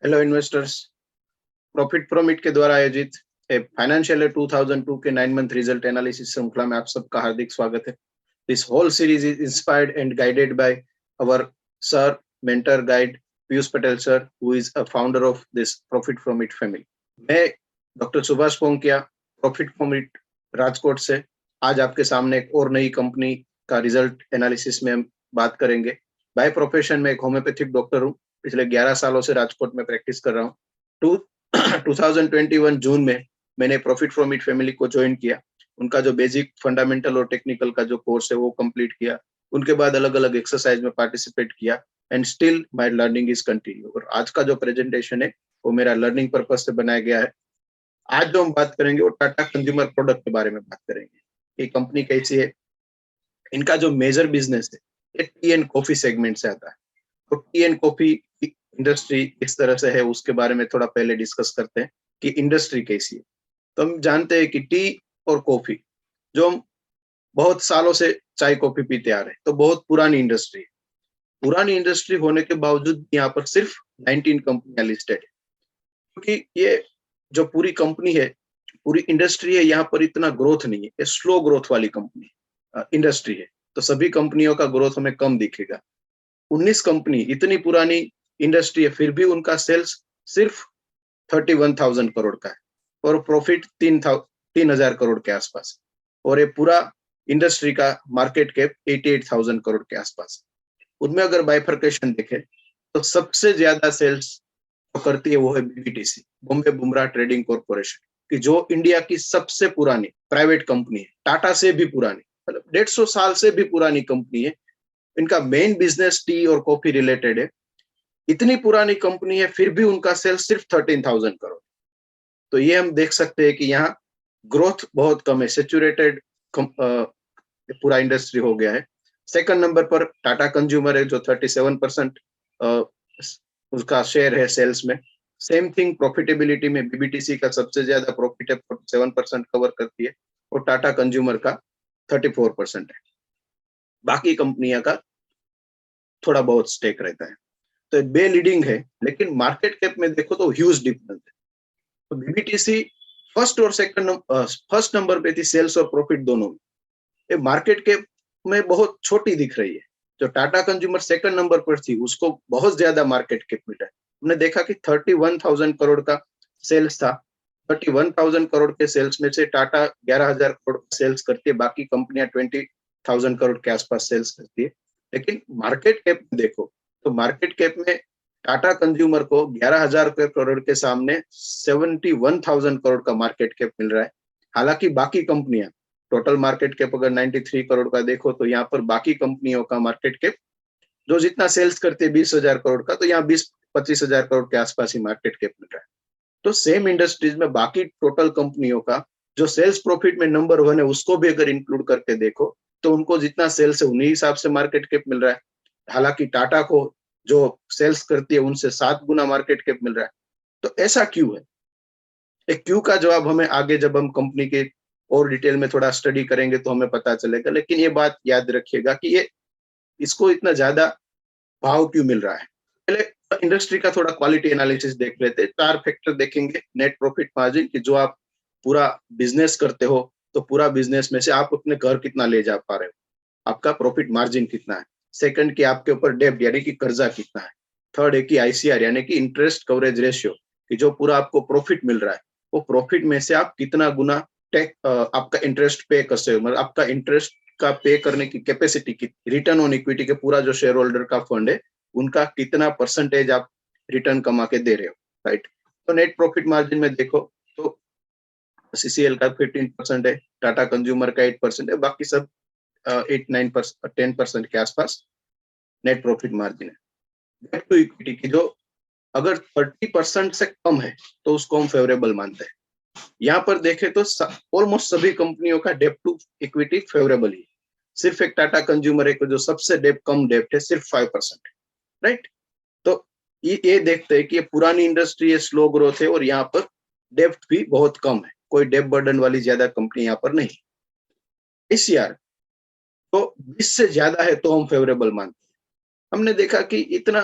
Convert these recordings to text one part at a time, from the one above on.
Hello investors. Profit प्रोमिट के द्वारा आयोजित फाइनेंशियल ईयर 2002 के 9 मंथ रिजल्ट एनालिसिस श्रृंखला में आप सबका हार्दिक स्वागत है। This whole series is inspired and guided by our sir, mentor, guide Piyush Patel sir, who is a founder of this Profit Promit family. मैं doctor Subhash Ponkiya, Profit Promit Rajkot से आज आपके सामने एक और नई कंपनी का रिजल्ट एनालिसिस में हम बात करेंगे। बाय प्रोफेशन में एक होम्योपैथिक डॉक्टर हूँ। पिछले 11 सालों से राजकोट में प्रैक्टिस कर रहा हूँ। 2021 जून में मैंने प्रॉफिट फ्रॉम इट फैमिली को ज्वाइन किया। उनका जो बेसिक, फंडामेंटल और टेक्निकल का जो कोर्स है वो कंप्लीट किया। उनके बाद अलग अलग एक्सरसाइज में पार्टिसिपेट किया and still my learning is continue. और आज का जो प्रेजेंटेशन है वो मेरा लर्निंग पर्पज से बनाया गया है। आज जो हम बात करेंगे वो टाटा कंज्यूमर प्रोडक्ट के बारे में बात करेंगे। ये कंपनी कैसी है, इनका जो मेजर बिजनेस है ये टी एंड कॉफी सेगमेंट से आता है। तो टी एंड कॉफी इंडस्ट्री किस तरह से है उसके बारे में थोड़ा पहले डिस्कस करते हैं कि इंडस्ट्री कैसी है। तो हम जानते हैं कि टी और कॉफी, जो हम बहुत सालों से चाय कॉफी पीते आ रहे हैं, तो बहुत पुरानी इंडस्ट्री है। पुरानी इंडस्ट्री होने के बावजूद यहाँ पर सिर्फ 19 कंपनियां लिस्टेड है, क्योंकि ये जो पूरी कंपनी है, पूरी इंडस्ट्री है, यहाँ पर इतना ग्रोथ नहीं है। ये स्लो ग्रोथ वाली कंपनी इंडस्ट्री है, तो सभी कंपनियों का ग्रोथ हमें कम दिखेगा। 19 कंपनी, इतनी पुरानी इंडस्ट्री है, फिर भी उनका सेल्स सिर्फ 31,000 करोड़ का है और प्रॉफिट 3,000 करोड़ के आसपास। और ये पूरा इंडस्ट्री का मार्केट कैप 88,000 करोड़ के आसपास। उनमें अगर बाइफर्केशन देखें तो सबसे ज्यादा सेल्स जो करती है वो है बीबीटीसी, बॉम्बे बुमराह ट्रेडिंग कॉर्पोरेशन, कि जो इंडिया की सबसे पुरानी प्राइवेट कंपनी है, टाटा से भी पुरानी, मतलब 150 साल से भी पुरानी कंपनी है। इनका मेन बिजनेस टी और कॉफी रिलेटेड है। इतनी पुरानी कंपनी है फिर भी उनका सेल्स सिर्फ 13,000 करोड़। तो ये हम देख सकते हैं कि यहाँ ग्रोथ बहुत कम है, सेचुरेटेड पूरा इंडस्ट्री हो गया है। सेकंड नंबर पर टाटा कंज्यूमर है, जो 37% उसका शेयर है सेल्स में। सेम थिंग प्रॉफिटेबिलिटी में बीबीटीसी का सबसे ज्यादा प्रॉफिट है, 47% कवर करती है, और टाटा कंज्यूमर का 34% है। बाकी कंपनियां का थोड़ा बहुत स्टेक रहता है। तो बे लीडिंग है, लेकिन मार्केट कैप में देखो तो ह्यूज डिफरेंस है। तो बीबीटीसी फर्स्ट नंबर पे थी सेल्स और प्रॉफिट दोनों में। ये मार्केट कैप में बहुत छोटी दिख रही है। जो टाटा कंज्यूमर सेकंड नंबर पर थी उसको बहुत ज्यादा मार्केट कैप मिला है। हमने देखा कि 31,000 करोड़ का सेल्स था। 31,000 करोड़ के सेल्स में से टाटा 11,000 करोड़ का सेल्स करती है, बाकी कंपनियां 20,000 करोड़ के आसपास सेल्स करती है। लेकिन मार्केट कैप में देखो तो मार्केट कैप में टाटा कंज्यूमर को 11,000 करोड़ के सामने 71,000 करोड़ का मार्केट कैप मिल रहा है। हालांकि बाकी कंपनियां, टोटल मार्केट कैप अगर 93 करोड़ का देखो तो यहाँ पर बाकी कंपनियों का मार्केट कैप जो जितना सेल्स करते हैं 20,000 करोड़ का, तो यहाँ 20-25,000 करोड़ के आसपास ही मार्केट कैप मिल रहा है। तो सेम इंडस्ट्रीज में बाकी टोटल कंपनियों का जो सेल्स प्रॉफिट में नंबर 1 है उसको भी अगर इंक्लूड करके देखो तो उनको जितना सेल्स है उन्हीं हिसाब से मार्केट कैप मिल रहा है। हालांकि टाटा को जो सेल्स करती है उनसे 7 गुना मार्केट कैप मिल रहा है। तो ऐसा क्यों है? एक क्यों का जवाब हमें आगे जब हम कंपनी के और डिटेल में थोड़ा स्टडी करेंगे तो हमें पता चलेगा। लेकिन ये बात याद रखिएगा कि ये इसको इतना ज्यादा भाव क्यों मिल रहा है। पहले इंडस्ट्री का थोड़ा क्वालिटी एनालिसिस देख लेते हैं। 4 फैक्टर देखेंगे। नेट प्रॉफिट मार्जिन, कि जो आप पूरा बिजनेस करते हो तो पूरा बिजनेस में से आप अपने घर कितना ले जा पा रहे हो, आपका प्रॉफिट मार्जिन कितना है। सेकंड, कि आपके ऊपर डेब्ट यानी कि कर्जा कितना है। थर्ड है कि आईसीआर यानी कि इंटरेस्ट कवरेज रेशियो, कि जो पूरा आपको प्रॉफिट मिल रहा है वो प्रॉफिट में से आप कितना गुना आपका इंटरेस्ट पे कर सकते हो, मतलब आपका इंटरेस्ट का पे करने की कैपेसिटी की। रिटर्न ऑन इक्विटी के पूरा जो शेयर होल्डर का फंड है उनका कितना परसेंटेज आप रिटर्न कमा के दे रहे हो, राइट। तो नेट प्रॉफिट मार्जिन में देखो तो सीसीएल का 15% है, टाटा कंज्यूमर का 8% है, बाकी सब 8-9% 10% के आसपास नेट प्रॉफिट मार्जिन है। डेट टू इक्विटी की जो अगर 30% से कम है तो उसको हम फेवरेबल मानते हैं। यहाँ पर देखें तो ऑलमोस्ट सभी कंपनियों का डेट टू इक्विटी फेवरेबल ही। सिर्फ एक टाटा कंज्यूमर है जो सबसे कम डेप्ट है, सिर्फ 5%, राइट। तो ये देखते हैं कि ये पुरानी इंडस्ट्री है, स्लो ग्रोथ है, और यहाँ पर डेप्ट भी बहुत कम है। कोई डेप्ट बर्डन वाली ज्यादा कंपनी यहाँ पर नहीं। एसीआर तो 20 से ज्यादा है तो हम फेवरेबल मानते हैं। हमने देखा कि इतना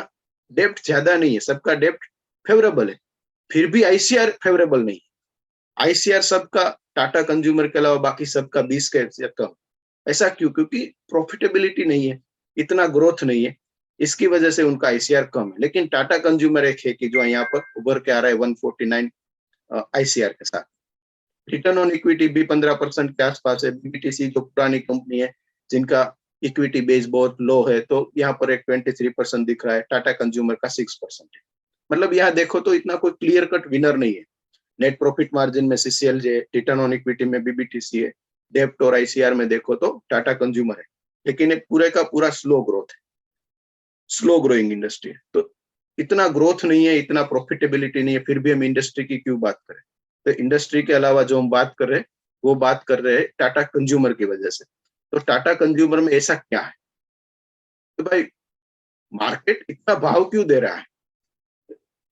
डेप्ट ज्यादा नहीं है, सबका डेप्ट फेवरेबल है, फिर भी आईसीआर फेवरेबल नहीं। आईसीआर सबका टाटा कंज्यूमर के अलावा बाकी सबका 20 के कम। ऐसा क्यों? क्योंकि प्रॉफिटेबिलिटी नहीं है, इतना ग्रोथ नहीं है, इसकी वजह से उनका आईसीआर कम है। लेकिन टाटा कंज्यूमर एक है कि जो यहाँ पर उभर के आ रहा है 149 आईसीआर के साथ। रिटर्न ऑन इक्विटी भी 15% के आसपास है। बीबीटीसी जो पुरानी कंपनी है जिनका इक्विटी बेस बहुत लो है, तो यहाँ पर एक 23% दिख रहा है, टाटा कंज्यूमर का 6% है। मतलब यहाँ देखो तो इतना कोई क्लियर कट विनर नहीं है। नेट प्रॉफिट मार्जिन में सीसीएलजे, रिटर्न ऑन इक्विटी में बीबीटीसी है, डेप्ट और आईसीआर में देखो तो टाटा कंज्यूमर है। लेकिन एक पूरे का पूरा स्लो ग्रोथ है, स्लो ग्रोइंग इंडस्ट्री है। तो इतना ग्रोथ नहीं है, इतना प्रॉफिटेबिलिटी नहीं है, फिर भी हम इंडस्ट्री की क्यों बात करें? तो इंडस्ट्री के अलावा जो हम बात कर रहे हैं वो बात कर रहे हैं टाटा कंज्यूमर की वजह से। तो टाटा कंज्यूमर में ऐसा क्या है? तो भाई मार्केट इतना भाव क्यों दे रहा है?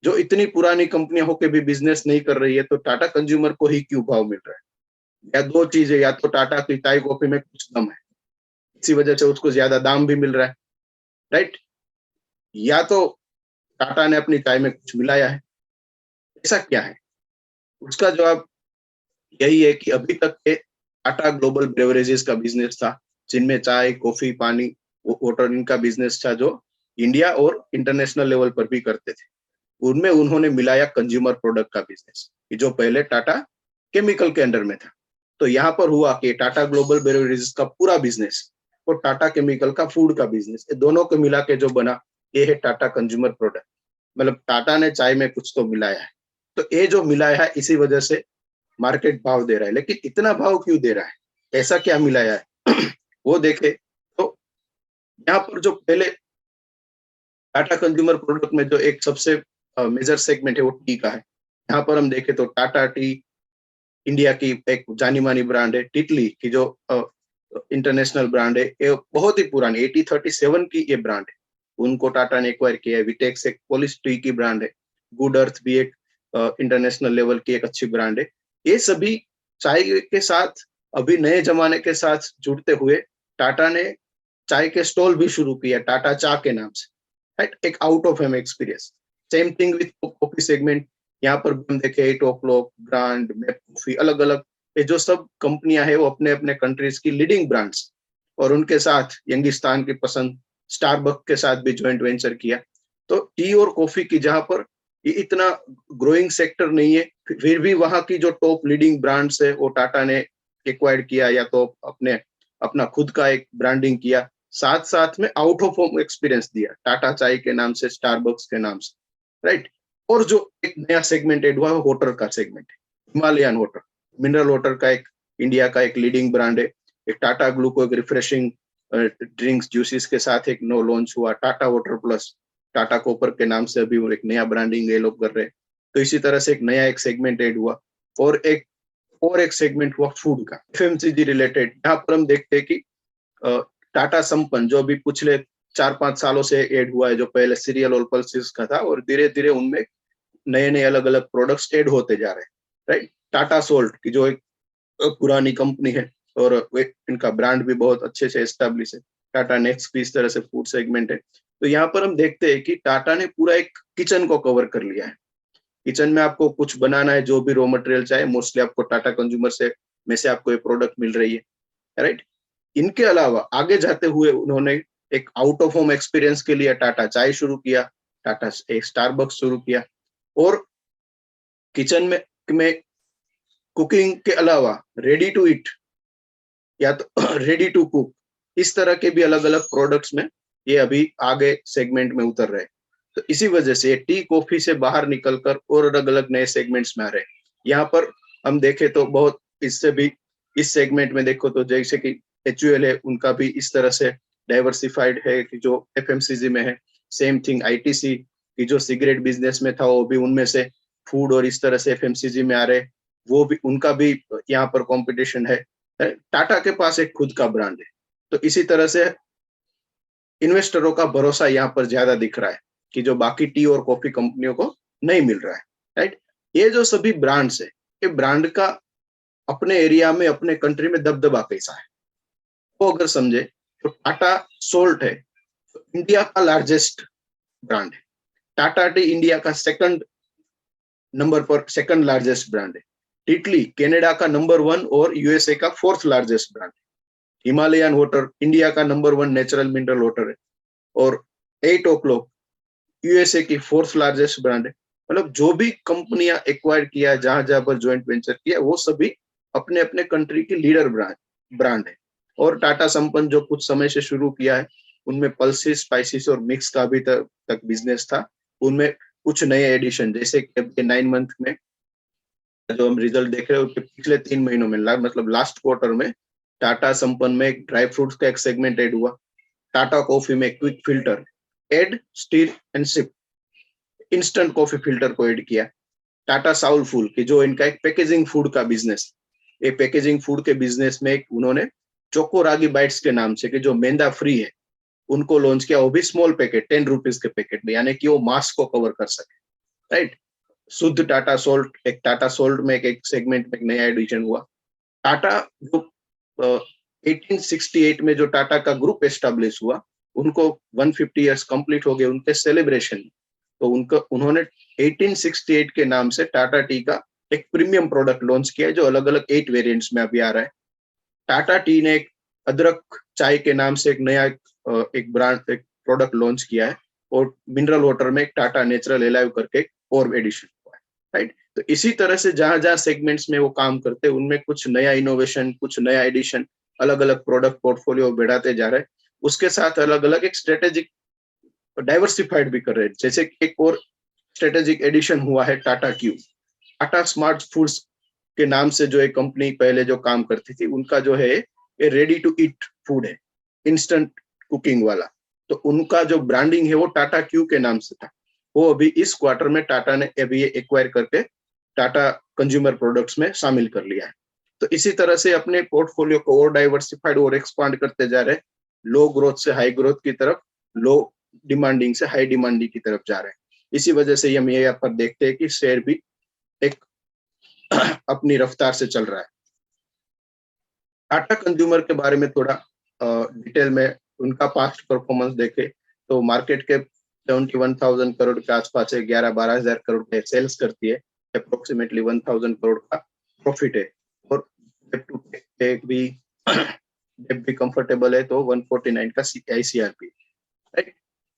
जो इतनी पुरानी कंपनियां होके भी बिजनेस नहीं कर रही है, तो टाटा कंज्यूमर को ही क्यों भाव मिल रहा है? या दो चीजें, या तो टाटा की चाय कॉफी में कुछ दम है, इसी वजह से उसको ज्यादा दाम भी मिल रहा है, राइट? या तो टाटा ने अपनी चाय में कुछ मिलाया है। ऐसा क्या है? उसका जवाब यही है कि अभी तक के टाटा ग्लोबल ब्रेवरेजेस का बिजनेस था, जिनमें चाय, कॉफी, पानी, वाटर, इनका बिजनेस था, जो इंडिया और इंटरनेशनल लेवल पर भी करते थे। उनमें उन्होंने मिलाया कंज्यूमर प्रोडक्ट का बिजनेस, जो पहले टाटा केमिकल के अंडर में था। तो यहाँ पर हुआ कि टाटा ग्लोबल ब्रेवरेजेस का पूरा बिजनेस और टाटा केमिकल का फूड का बिजनेस, दोनों को मिला के जो बना, ये है टाटा कंज्यूमर प्रोडक्ट। मतलब टाटा ने चाय में कुछ तो मिलाया है। तो ये जो मिलाया है, इसी वजह से मार्केट भाव दे रहा है। लेकिन इतना भाव क्यों दे रहा है? ऐसा क्या मिलाया है? वो देखे तो यहाँ पर जो पहले टाटा कंज्यूमर प्रोडक्ट में जो एक सबसे मेजर सेगमेंट है वो टी का है। यहाँ पर हम देखें तो टाटा टी इंडिया की एक जानी मानी ब्रांड है। टिटली की जो इंटरनेशनल ब्रांड है, ये बहुत ही पुरानी 1837 की ये ब्रांड है। उनको टाटा ने एक्वायर किया है। विटेक्स एक पोलिश टी की ब्रांड है। गुड अर्थ भी एक इंटरनेशनल लेवल की एक अच्छी ब्रांड है। ये सभी चाय के साथ अभी नए जमाने के साथ जुड़ते हुए टाटा ने चाय के स्टॉल भी शुरू किया, टाटा चा के नाम से, राइट? एक out of home experience. Same thing with coffee segment. यहाँ पर हम देखे 8 o'clock, ब्रांड, मेप कॉफी, अलग अलग ये जो सब कंपनियां हैं वो अपने अपने कंट्रीज की लीडिंग ब्रांड्स, और उनके साथ यंगिस्तान की पसंद स्टारबक के साथ भी ज्वाइंट वेंचर किया। तो टी और कॉफी की जहां पर ये इतना ग्रोइंग सेक्टर नहीं है, फिर भी वहां की जो टॉप लीडिंग ब्रांड्स है वो टाटा ने एक्वायर्ड किया, या तो अपने अपना खुद का एक ब्रांडिंग किया, साथ साथ में आउट ऑफ होम एक्सपीरियंस दिया, टाटा चाय के नाम से, स्टारबक्स के नाम से, राइट? और जो एक नया सेगमेंट एड हुआ है वाटर का सेगमेंट है, हिमालयन वाटर, मिनरल वाटर का एक इंडिया का एक लीडिंग ब्रांड है। एक टाटा ग्लूको, एक रिफ्रेशिंग ड्रिंक्स जूसेस के साथ एक नो लॉन्च हुआ, Tata water plus, Tata copper के नाम से अभी एक नया ब्रांडिंग ये लोग कर रहे हैं। तो इसी तरह से एक नया एक सेगमेंट एड हुआ, और एक सेगमेंट हुआ फूड का, एफएमसीजी रिलेटेड। यहाँ पर हम देखते हैं कि टाटा संपन्न जो अभी पिछले 4-5 सालों से एड हुआ है, जो पहले सीरियल और पल्सेस का था, और धीरे धीरे उनमें नए नए अलग अलग प्रोडक्ट्स एड होते जा रहे हैं, राइट? टाटा सोल्ट की जो एक पुरानी कंपनी है, और इनका ब्रांड भी बहुत अच्छे से एस्टेब्लिश है। टाटा नेक्स्ट भी इस तरह से फूड सेगमेंट है। तो यहाँ पर हम देखते हैं कि टाटा ने पूरा एक किचन को कवर कर लिया है। किचन में आपको कुछ बनाना है, जो भी रॉ मटेरियल चाहे, मोस्टली आपको टाटा कंज्यूमर से में से आपको ये प्रोडक्ट मिल रही है, राइट? इनके अलावा आगे जाते हुए उन्होंने एक आउट ऑफ होम एक्सपीरियंस के लिए टाटा चाय शुरू किया, टाटा एक स्टारबक्स शुरू किया, और किचन में कुकिंग के अलावा रेडी टू ईट या तो रेडी टू कुक, इस तरह के भी अलग अलग प्रोडक्ट्स में ये अभी आगे सेगमेंट में उतर रहे हैं। तो इसी वजह से टी कॉफी से बाहर निकलकर और अलग अलग नए सेगमेंट्स में आ रहे हैं। यहाँ पर हम देखें तो बहुत इससे भी इस सेगमेंट में देखो तो जैसे कि एचयूएल है, उनका भी इस तरह से डाइवर्सिफाइड है कि जो एफएमसीजी में है। सेम थिंग आईटीसी की जो सिगरेट बिजनेस में था, वो भी उनमें से फूड और इस तरह से एफएमसीजी में आ रहे, वो भी उनका भी यहाँ पर कंपटीशन है। टाटा के पास एक खुद का ब्रांड है। तो इसी तरह से इन्वेस्टरों का भरोसा यहाँ पर ज्यादा दिख रहा है कि जो बाकी टी और कॉफी कंपनियों को नहीं मिल रहा है, राइट? ये जो सभी ब्रांड्स है, ये ब्रांड का अपने एरिया में, अपने कंट्री में दबदबा कैसा है, वो अगर समझे तो टाटा सोल्ट है, तो इंडिया का लार्जेस्ट ब्रांड है। टाटा टी इंडिया का सेकंड नंबर पर सेकंड लार्जेस्ट ब्रांड है। टिटली कनाडा का नंबर 1 और यूएसए का 4th लार्जेस्ट ब्रांड है। हिमालयन वाटर इंडिया का नंबर 1 नेचुरल मिनरल वाटर है। और 8 o'clock यूएसए की 4th लार्जेस्ट ब्रांड है। मतलब जो भी कंपनियां एक्वायर किया, जहां जहां पर ज्वाइंट वेंचर किया, वो सभी अपने अपने कंट्री की लीडर ब्रांड है। और टाटा संपन्न जो कुछ समय से शुरू किया है, उनमें पल्सेस, स्पाइसेस और मिक्स का अभी तक बिजनेस था। उनमें कुछ नए एडिशन, जैसे कि 9 मंथ में जो हम रिजल्ट देख रहे हैं, उसके पिछले 3 महीनों में मतलब लास्ट क्वार्टर में टाटा संपन्न में एक ड्राई फ्रूट्स का एक सेगमेंट ऐड हुआ। टाटा कॉफी में quick filter and stir and sip instant coffee filter को ऐड किया। टाटा साउलफुल की जो इनका एक पैकेजिंग फूड का बिजनेस, ये पैकेजिंग फूड के बिजनेस में उन्होंने चोको रागी बाइट्स के नाम से, कि जो मैदा फ्री है, उनको लॉन्च किया। वो भी स्मॉल पैकेट, 10 रुपीज के पैकेट में, यानी कि वो मास को कवर कर सके। राइट। शुद्ध टाटा सोल्ट, एक टाटा सोल्ट में एक सेगमेंट में एक नया एडिशन हुआ। टाटा जो 1868 में जो टाटा का ग्रुप एस्टेब्लिश हुआ, उनको 150 इयर्स कंप्लीट हो गए उनके सेलिब्रेशन। तो उन्होंने 1868 के नाम से टाटा टी का एक प्रीमियम प्रोडक्ट लॉन्च किया, जो अलग अलग 8 वेरिएंट्स में अभी आ रहा है। टाटा टी ने एक अदरक चाय के नाम से एक नया एक ब्रांड, एक प्रोडक्ट लॉन्च किया है। और मिनरल वाटर में एक टाटा नेचुरल एलाइव करके और एडिशन हुआ है। राइट। तो इसी तरह से जहां जहां सेगमेंट्स में वो काम करते हैं, उनमें कुछ नया इनोवेशन, कुछ नया एडिशन, अलग अलग प्रोडक्ट पोर्टफोलियो बढ़ाते जा रहे हैं। उसके साथ अलग अलग एक स्ट्रेटेजिक डाइवर्सिफाइड भी कर रहे हैं। जैसे कि एक और स्ट्रेटेजिक एडिशन हुआ है Tata Q. Tata smart foods के नाम से जो एक कंपनी पहले जो काम करती थी, उनका जो है ये रेडी टू ईट फूड है, इंस्टेंट कुकिंग वाला। तो उनका जो ब्रांडिंग है वो टाटा क्यू के नाम से था। वो अभी इस क्वार्टर में टाटा ने अभी एक्वायर करके टाटा कंज्यूमर प्रोडक्ट्स में शामिल कर लिया है। तो इसी तरह से अपने पोर्टफोलियो को और डाइवर्सिफाइड और एक्सपांड करते जा रहे हैं। लो ग्रोथ से हाई ग्रोथ की तरफ, लो डिमांडिंग से हाई डिमांडिंग की तरफ जा रहे हैं। इसी वजह से हम ये यहाँ पर देखते हैं कि शेयर भी एक अपनी रफ्तार से चल रहा है। टाटा कंज्यूमर के बारे में थोड़ा डिटेल में उनका पास्ट परफॉर्मेंस देखे तो मार्केट के 71,000 करोड़ के आसपास है, 11-12 हजार करोड़ के सेल्स करती है, अप्रोक्सीमेटली 1,000 करोड़ का प्रॉफिट है। और डेट भी कंफर्टेबल है, तो 149 का आईसीआरपी। राइट।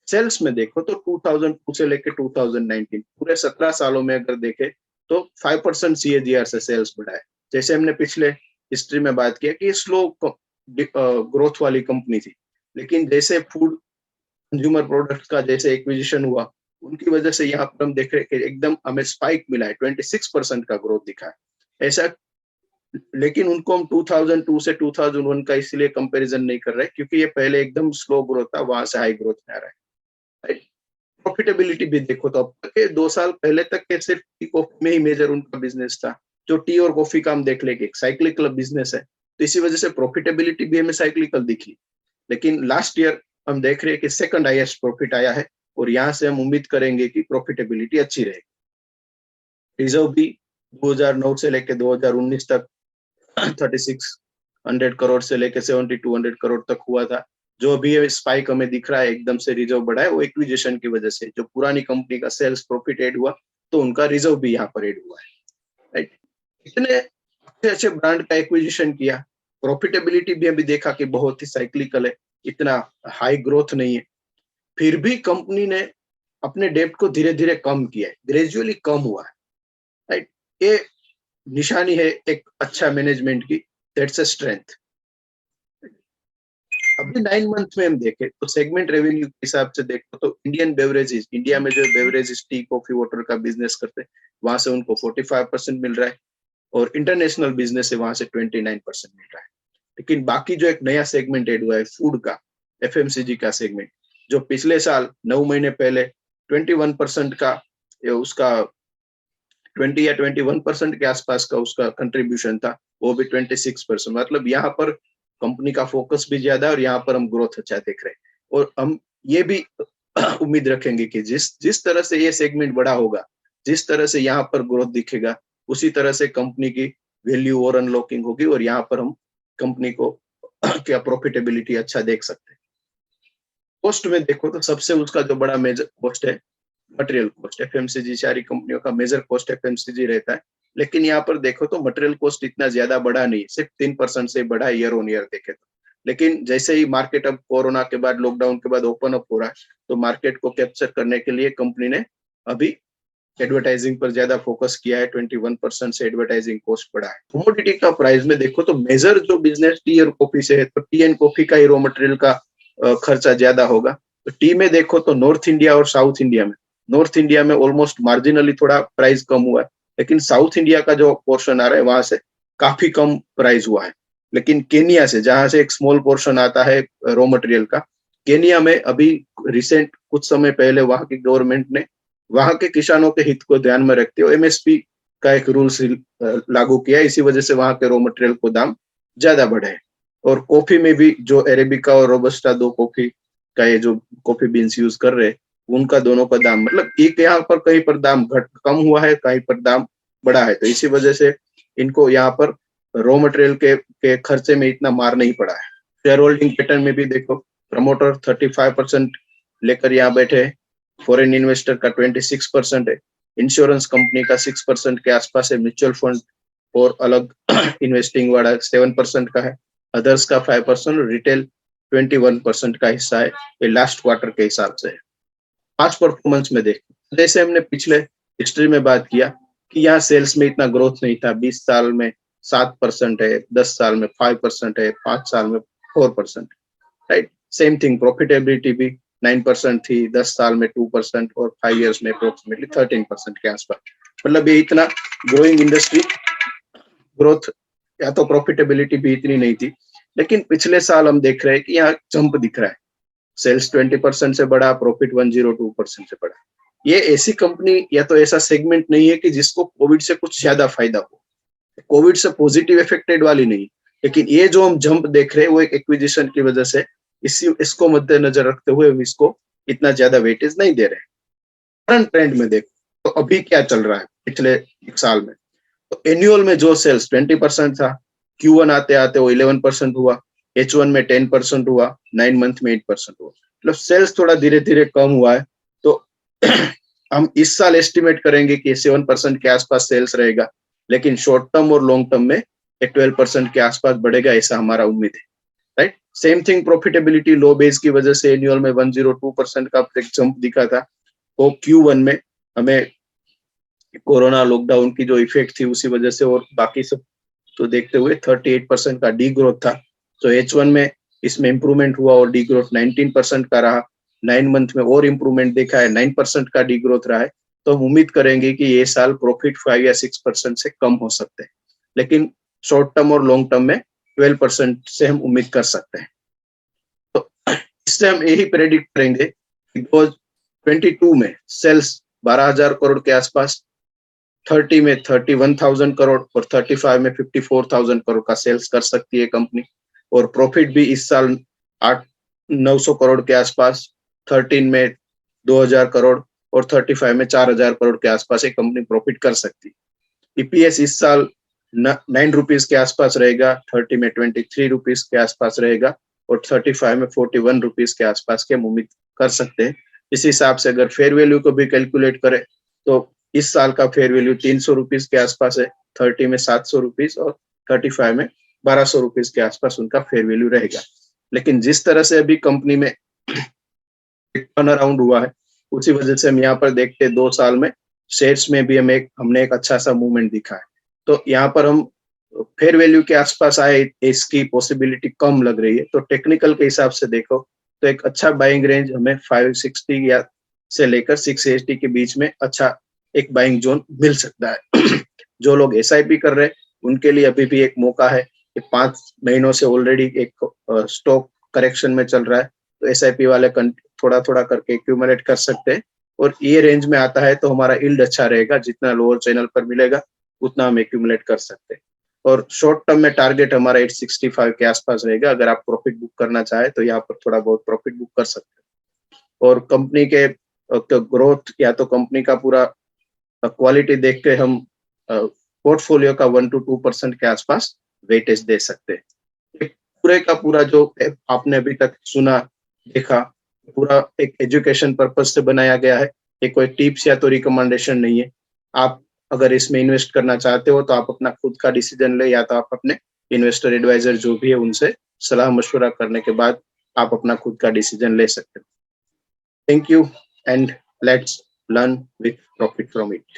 सेल्स में देखो तो 2002 से लेकर 2019 पूरे 17 सालों में अगर देखे तो 5% CAGR से सेल्स बढ़ा है। जैसे हमने पिछले हिस्ट्री में बात किया कि स्लो ग्रोथ वाली कंपनी थी, लेकिन जैसे फूड कंज्यूमर प्रोडक्ट्स का जैसे एक्विजिशन हुआ, उनकी वजह से यहाँ पर हम देख रहे हैं कि एकदम हमें स्पाइक मिला है, 26% का ग्रोथ दिखा है ऐसा। लेकिन उनको हम 2002 से 2001 का इसलिए कंपैरिजन नहीं कर रहे, क्योंकि ये पहले एकदम स्लो ग्रोथ था, वहां से हाई ग्रोथ में आ रहा है। प्रॉफिटेबिलिटी भी देखो तो अब तक के 2 साल पहले तक के सिर्फ टी कॉफी में ही मेजर उनका बिजनेस था। जो टी और कॉफी का हम देख लेंगे, साइक्लिकल बिजनेस है, तो इसी वजह से प्रॉफिटेबिलिटी भी हमें साइक्लिकल दिखी। लेकिन लास्ट ईयर हम देख रहे हैं कि सेकंड हाईएस्ट प्रॉफिट आया है, और यहाँ से हम उम्मीद करेंगे कि प्रॉफिटेबिलिटी अच्छी रहेगी। रिजर्व भी 2009 से लेकर 2019 तक 3600 करोड़ से लेकर 7200 करोड़ तक हुआ था। जो अभी ये स्पाइक हमें दिख रहा है एकदम से रिजर्व बढ़ा है, वो एक्विजिशन की वजह से, जो पुरानी कंपनी का सेल्स प्रॉफिट ऐड हुआ, तो उनका रिजर्व भी यहाँ पर ऐड हुआ है। राइट। इतने अच्छे अच्छे ब्रांड का एक्विजिशन किया, प्रॉफिटेबिलिटी भी अभी देखा कि बहुत ही साइक्लिकल है, इतना हाई ग्रोथ नहीं है। फिर भी कंपनी ने अपने डेब्ट को धीरे धीरे कम किया है, ग्रेजुअली कम हुआ है। राइट। ये निशानी है एक अच्छा मैनेजमेंट की, दैट्स अ स्ट्रेंथ। अभी 9 मंथ में हम देखें तो सेगमेंट रेवेन्यू के हिसाब से देखो तो इंडियन बेवरेजेस, इंडिया में जो बेवरेजेस टी कॉफी वाटर का बिजनेस करते हैं, वहां से उनको 45% मिल रहा है, और इंटरनेशनल बिजनेस है वहां से 29% मिल रहा है। लेकिन बाकी जो एक नया सेगमेंट एड हुआ है फूड का, एफएमसीजी का सेगमेंट, जो पिछले साल 9 महीने पहले 21% का उसका 20 या 21% के आसपास का उसका कंट्रीब्यूशन था, वो भी 26%। मतलब यहाँ पर कंपनी का फोकस भी ज्यादा है, और यहाँ पर हम ग्रोथ अच्छा देख रहे हैं। और हम ये भी उम्मीद रखेंगे कि जिस तरह से ये सेगमेंट बड़ा होगा, जिस तरह से यहाँ पर ग्रोथ दिखेगा, उसी तरह से कंपनी की वैल्यू और अनलॉकिंग होगी, और यहाँ पर हम कंपनी को क्या प्रॉफिटेबिलिटी अच्छा देख सकते हैं। कॉस्ट में देखो तो सबसे उसका जो बड़ा मेजर कॉस्ट है मटेरियल कॉस्ट, एफएमसीजी सारी कंपनियों का मेजर कॉस्ट एफएमसीजी रहता है, लेकिन यहाँ पर देखो तो मटेरियल कॉस्ट इतना ज्यादा बढ़ा नहीं, सिर्फ 3% से बढ़ा ईयर ऑन ईयर देखे तो। लेकिन जैसे ही मार्केट अब कोरोना के बाद, लॉकडाउन के बाद ओपन अप हो रहा है, तो मार्केट को कैप्चर करने के लिए कंपनी ने अभी एडवर्टाइजिंग पर ज्यादा फोकस किया है। 21% से एडवर्टाइजिंग कॉस्ट बढ़ा है। कमोडिटी का प्राइस में देखो तो मेजर जो बिजनेस टी और कॉफी से है, तो टी एंड कॉफी का ही रॉ मटेरियल का खर्चा ज्यादा होगा। तो टी में देखो तो नॉर्थ इंडिया और साउथ इंडिया में ऑलमोस्ट मार्जिनली थोड़ा प्राइस कम हुआ है, लेकिन साउथ इंडिया का जो पोर्शन आ रहा है वहां से काफी कम प्राइस हुआ है। लेकिन केनिया से, जहां से एक स्मॉल पोर्शन आता है रॉ मटेरियल का, केनिया में अभी रिसेंट कुछ समय पहले वहां की गवर्नमेंट ने वहां के किसानों के हित को ध्यान में रखते हुए एमएसपी का एक रूल्स लागू किया। इसी वजह से वहां के रॉ मटेरियल को दाम ज्यादा बढ़े। और कॉफी में भी जो अरेबिका और रोबस्टा दो कॉफी का ये जो कॉफी बीन्स यूज कर रहे हैं, उनका दोनों का दाम मतलब एक यहाँ पर कहीं पर दाम घट कम हुआ है, कहीं पर दाम बढ़ा है। तो इसी वजह से इनको यहाँ पर रॉ मटेरियल के खर्चे में इतना मार नहीं पड़ा है। शेयर होल्डिंग पैटर्न में भी देखो, प्रमोटर 35% लेकर यहाँ बैठे हैं, फॉरेन इन्वेस्टर का 26% है, इंश्योरेंस कंपनी का 6% के आसपास है, म्यूचुअल फंड और अलग इन्वेस्टिंग वाला 7% का है, अदर्स का 5%, रिटेल 21% का हिस्सा है। ये लास्ट क्वार्टर के हिसाब से है। पांच परफॉर्मेंस में देखो, जैसे हमने पिछले हिस्ट्री में बात किया कि यहाँ सेल्स में इतना ग्रोथ नहीं था, 20 साल में 7% है, 10 साल में 5% है, 5 साल में 4%, राइट। सेम थिंग प्रॉफिटेबिलिटी भी 9% थी, 10 साल में 2% और 5 इयर्स में अप्रोक्सीमेटली 13% के आसपास। मतलब ये इतना ग्रोइंग इंडस्ट्री ग्रोथ या तो प्रॉफिटेबिलिटी भी इतनी नहीं थी। लेकिन पिछले साल हम देख रहे हैं कि यहाँ जंप दिख रहा है, सेल्स 20% से बढ़ा, प्रॉफिट 102% से बढ़ा। ये ऐसी कंपनी या तो ऐसा सेगमेंट नहीं है कि जिसको कोविड से कुछ ज्यादा फायदा हो, कोविड से पॉजिटिव इफेक्टेड वाली नहीं, लेकिन ये जो हम जंप देख रहे हैं वो एक एक्विजिशन की वजह से इसको मद्देनजर रखते हुए हम इसको इतना ज्यादा वेटेज नहीं दे रहे हैं। करंट ट्रेंड में देखो तो अभी क्या चल रहा है पिछले एक साल में, तो एनुअल में जो सेल्स 20% था, Q1 आते आते वो 11% हुआ, H1 में 10% हुआ, 9 मंथ में 8% हुआ। मतलब सेल्स थोड़ा धीरे धीरे कम हुआ है। तो हम इस साल एस्टिमेट करेंगे कि 7% के आसपास सेल्स रहेगा, लेकिन शॉर्ट टर्म और लॉन्ग टर्म में 12% के आसपास बढ़ेगा, ऐसा हमारा उम्मीद है, राइट। सेम थिंग प्रॉफिटेबिलिटी, लो बेस की वजह से एनुअल में 102% का एक जंप दिखा था। वो Q1 में हमें कोरोना लॉकडाउन की जो इफेक्ट थी उसी वजह से और बाकी सब तो देखते हुए 38% का डी ग्रोथ था। तो H1 में इसमें इंप्रूवमेंट हुआ और डी ग्रोथ 19% का रहा। 9 मंथ में और इंप्रूवमेंट देखा है, 9% का डी ग्रोथ रहा है। तो हम उम्मीद करेंगे कि ये साल प्रॉफिट 5 या 6% से कम हो सकते हैं, लेकिन शॉर्ट टर्म और लॉन्ग टर्म में 12% से हम उम्मीद कर सकते हैं। तो इससे हम यही प्रेडिक्ट करेंगे कि 2022 में सेल्स 12,000 करोड़ के आसपास, 30 में 31,000 करोड़ और 35 में 54,000 करोड़ का सेल्स कर सकती है कंपनी। और प्रॉफिट भी इस साल 800-900 करोड़ के आसपास, 13 में 2,000 करोड़ और 35 में 4,000 करोड़ के आसपास एक कंपनी प्रॉफिट कर सकती है। ईपीएस इस साल 9 रुपीज के आसपास रहेगा, 30 में 23 रुपीज के आसपास रहेगा और 35 में 41 रुपीज के आसपास के हम उम्मीद कर सकते हैं। इस हिसाब से अगर फेयर वैल्यू को भी कैलकुलेट करें तो इस साल का फेयर वैल्यू 300 रुपीज के आसपास है, 30 में 700 रुपीज और 35 में 1200 रुपीज के आसपास उनका फेयर वैल्यू रहेगा। लेकिन जिस तरह से अभी कंपनी में टर्न अराउंड हुआ है, उसी वजह से हम यहाँ पर देखते हैं 2 साल में शेयर्स में भी हमने एक अच्छा सा मूवमेंट दिखा है। तो यहाँ पर हम फेयर वैल्यू के आसपास आए, इसकी पॉसिबिलिटी कम लग रही है। तो टेक्निकल के हिसाब से देखो तो एक अच्छा बाइंग रेंज हमें 560 या से लेकर 680 के बीच में अच्छा एक बाइंग जोन मिल सकता है। जो लोग एसआईपी कर रहे हैं उनके लिए अभी भी एक मौका है कि 5 महीनों से ऑलरेडी एक स्टॉक करेक्शन में चल रहा है, तो एसआईपी वाले थोड़ा थोड़ा करके एक्यूमुलेट कर सकते हैं। और ये रेंज में आता है तो हमारा यील्ड अच्छा रहेगा, जितना लोअर चैनल पर मिलेगा उतना हम एक्यूमुलेट कर सकते हैं। और शॉर्ट टर्म में टारगेट हमारा 865 के आसपास रहेगा। अगर आप प्रॉफिट बुक करना चाहे तो यहाँ पर थोड़ा बहुत प्रॉफिट बुक कर सकते हैं। और कंपनी के ग्रोथ या तो कंपनी का पूरा क्वालिटी देख के हम पोर्टफोलियो का 1 to 2% के आसपास वेटेज दे सकते हैं। पूरे का पूरा जो आपने अभी तक सुना देखा, पूरा एक एजुकेशन पर्पज से बनाया गया है। ये कोई टिप्स या तो रिकमेंडेशन नहीं है। आप अगर इसमें इन्वेस्ट करना चाहते हो तो आप अपना खुद का डिसीजन ले, या तो आप अपने इन्वेस्टर एडवाइजर जो भी है उनसे सलाह मशवरा करने के बाद आप अपना खुद का डिसीजन ले सकते हो। Thank you and let's learn with profit from it.